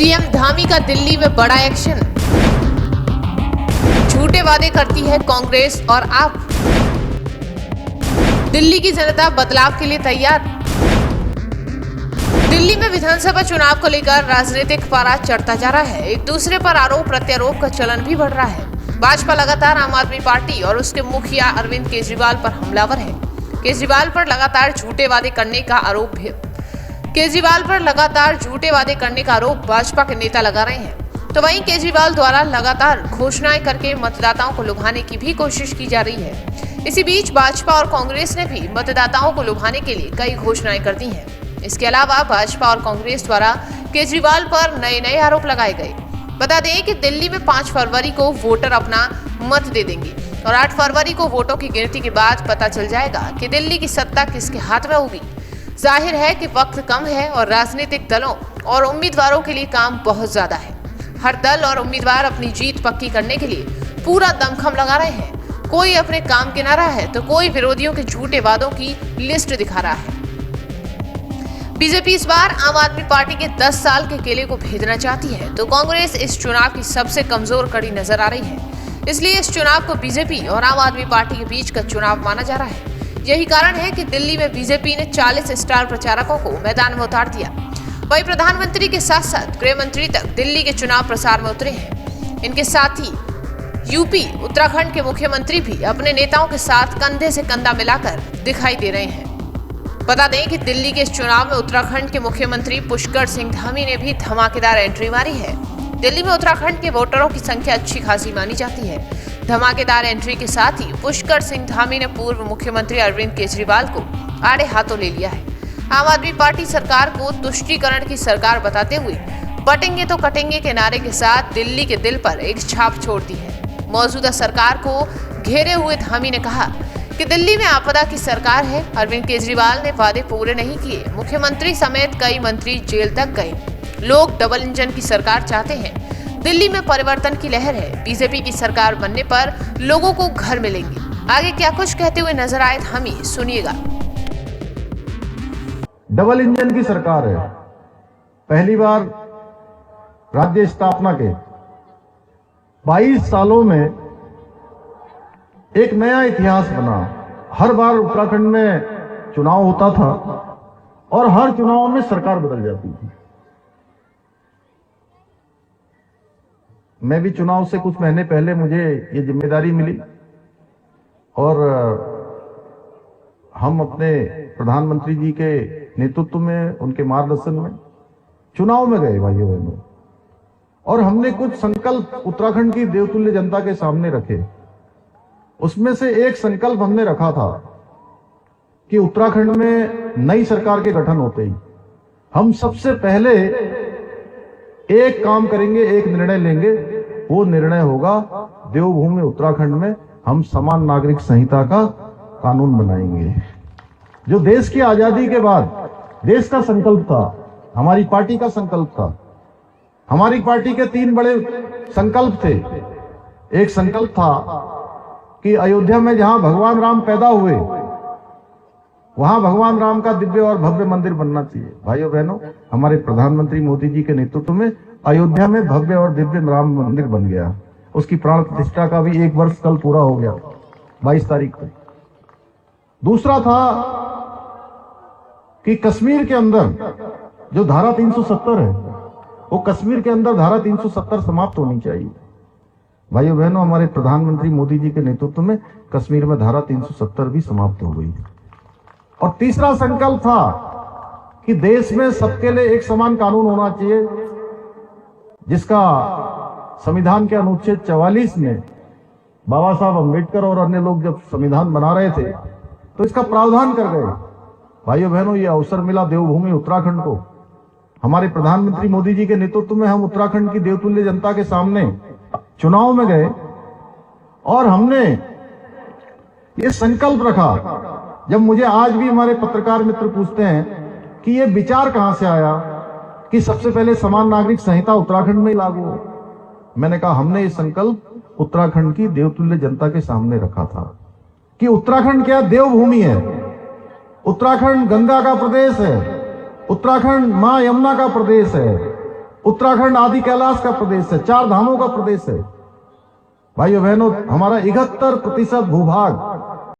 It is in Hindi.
सीएम धामी का दिल्ली में बड़ा एक्शन। झूठे वादे करती है कांग्रेस और आप। दिल्ली की जनता बदलाव के लिए तैयार। दिल्ली में विधानसभा चुनाव को लेकर राजनीतिक पारा चढ़ता जा रहा है। एक दूसरे पर आरोप प्रत्यारोप का चलन भी बढ़ रहा है। भाजपा लगातार आम आदमी पार्टी और उसके मुखिया अरविंद केजरीवाल पर हमलावर है। केजरीवाल पर लगातार झूठे वादे करने का आरोप भाजपा के नेता लगा रहे हैं। तो वहीं केजरीवाल द्वारा लगातार घोषणाएं करके मतदाताओं को लुभाने की भी कोशिश की जा रही है। इसी बीच भाजपा और कांग्रेस ने भी मतदाताओं को लुभाने के लिए कई घोषणाएं कर दी हैं। इसके अलावा भाजपा और कांग्रेस द्वारा केजरीवाल पर नए आरोप लगाए गए। बता दें कि दिल्ली में 5 फरवरी को वोटर अपना मत दे देंगे और 8 फरवरी को वोटों की गिनती के बाद पता चल जाएगा कि दिल्ली की सत्ता किसके हाथ में होगी। जाहिर है कि वक्त कम है और राजनीतिक दलों और उम्मीदवारों के लिए काम बहुत ज्यादा है। हर दल और उम्मीदवार अपनी जीत पक्की करने के लिए पूरा दमखम लगा रहे हैं। कोई अपने काम के नारा है तो कोई विरोधियों के झूठे वादों की लिस्ट दिखा रहा है। बीजेपी इस बार आम आदमी पार्टी के 10 साल के केले को भेजना चाहती है तो कांग्रेस इस चुनाव की सबसे कमजोर कड़ी नजर आ रही है। इसलिए इस चुनाव को बीजेपी और आम आदमी पार्टी के बीच का चुनाव माना जा रहा है। यही कारण है कि दिल्ली में बीजेपी ने 40 स्टार प्रचारकों को मैदान में उतार दिया। वहीं प्रधानमंत्री के साथ साथ गृह मंत्री तक दिल्ली के चुनाव प्रचार में उतरे हैं। इनके साथ ही यूपी, उत्तराखंड के मुख्यमंत्री भी अपने नेताओं के साथ कंधे से कंधा मिलाकर दिखाई दे रहे हैं। बता दें कि दिल्ली के इस चुनाव में उत्तराखंड के मुख्यमंत्री पुष्कर सिंह धामी ने भी धमाकेदार एंट्री मारी है। दिल्ली में उत्तराखंड के वोटरों की संख्या अच्छी खासी मानी जाती है। धमाकेदार एंट्री के साथ ही पुष्कर सिंह धामी ने पूर्व मुख्यमंत्री अरविंद केजरीवाल को आड़े हाथों ले लिया है। आम आदमी पार्टी सरकार को तुष्टीकरण की सरकार बताते हुए बटेंगे तो कटेंगे के नारे के साथ दिल्ली के दिल पर एक छाप छोड़ दी है। मौजूदा सरकार को घेरे हुए धामी ने कहा कि दिल्ली में आपदा की सरकार है। अरविंद केजरीवाल ने वादे पूरे नहीं किए। मुख्यमंत्री समेत कई मंत्री जेल तक गए। लोग डबल इंजन की सरकार चाहते हैं। दिल्ली में परिवर्तन की लहर है। बीजेपी की सरकार बनने पर लोगों को घर मिलेंगे। आगे क्या कुछ कहते हुए नजर आए धामी, सुनिएगा। डबल इंजन की सरकार है। पहली बार राज्य स्थापना के 22 सालों में एक नया इतिहास बना। हर बार उत्तराखंड में चुनाव होता था और हर चुनाव में सरकार बदल जाती थी। मैं भी चुनाव से कुछ महीने पहले मुझे ये जिम्मेदारी मिली और हम अपने प्रधानमंत्री जी के नेतृत्व में, उनके मार्गदर्शन में चुनाव में गए भाइयों बहनों, और हमने कुछ संकल्प उत्तराखंड की देवतुल्य जनता के सामने रखे। उसमें से एक संकल्प हमने रखा था कि उत्तराखंड में नई सरकार के गठन होते ही हम सबसे पहले एक काम करेंगे, एक निर्णय लेंगे। वो निर्णय होगा देवभूमि उत्तराखंड में हम समान नागरिक संहिता का कानून बनाएंगे। जो देश की आजादी के बाद देश का संकल्प था, हमारी पार्टी का संकल्प था। हमारी पार्टी के 3 बड़े संकल्प थे। एक संकल्प था कि अयोध्या में जहां भगवान राम पैदा हुए वहां भगवान राम का दिव्य और भव्य मंदिर बनना चाहिए। भाइयों बहनों, हमारे प्रधानमंत्री मोदी जी के नेतृत्व में अयोध्या में भव्य और दिव्य राम मंदिर बन गया। उसकी प्राण प्रतिष्ठा का भी 1 वर्ष कल पूरा हो गया, 22 तारीख को। दूसरा था कि कश्मीर के अंदर जो धारा 370 है, वो कश्मीर के अंदर धारा 370 समाप्त होनी चाहिए। भाइयों बहनों, हमारे प्रधानमंत्री मोदी जी के नेतृत्व में कश्मीर में धारा 370 भी समाप्त हो गई। और तीसरा संकल्प था कि देश में सबके लिए एक समान कानून होना चाहिए, जिसका संविधान के अनुच्छेद 44 में बाबा साहब अम्बेडकर और अन्य लोग जब संविधान बना रहे थे तो इसका प्रावधान कर गए। भाइयों बहनों, ये अवसर मिला देवभूमि उत्तराखंड को। हमारे प्रधानमंत्री मोदी जी के नेतृत्व में हम उत्तराखंड की देवतुल्य जनता के सामने चुनाव में गए और हमने ये संकल्प रखा। जब मुझे आज भी हमारे पत्रकार मित्र पूछते हैं कि ये विचार कहां से आया कि सबसे पहले समान नागरिक संहिता उत्तराखंड में ही लागू हो, मैंने कहा हमने ये संकल्प उत्तराखंड की देवतुल्य जनता के सामने रखा था कि उत्तराखंड क्या देवभूमि है। उत्तराखंड गंगा का प्रदेश है, उत्तराखंड मां यमुना का प्रदेश है। उत्तराखंड आदि कैलाश का प्रदेश है, 4 धामों का प्रदेश है। भाइयों बहनों, हमारा 71% भूभाग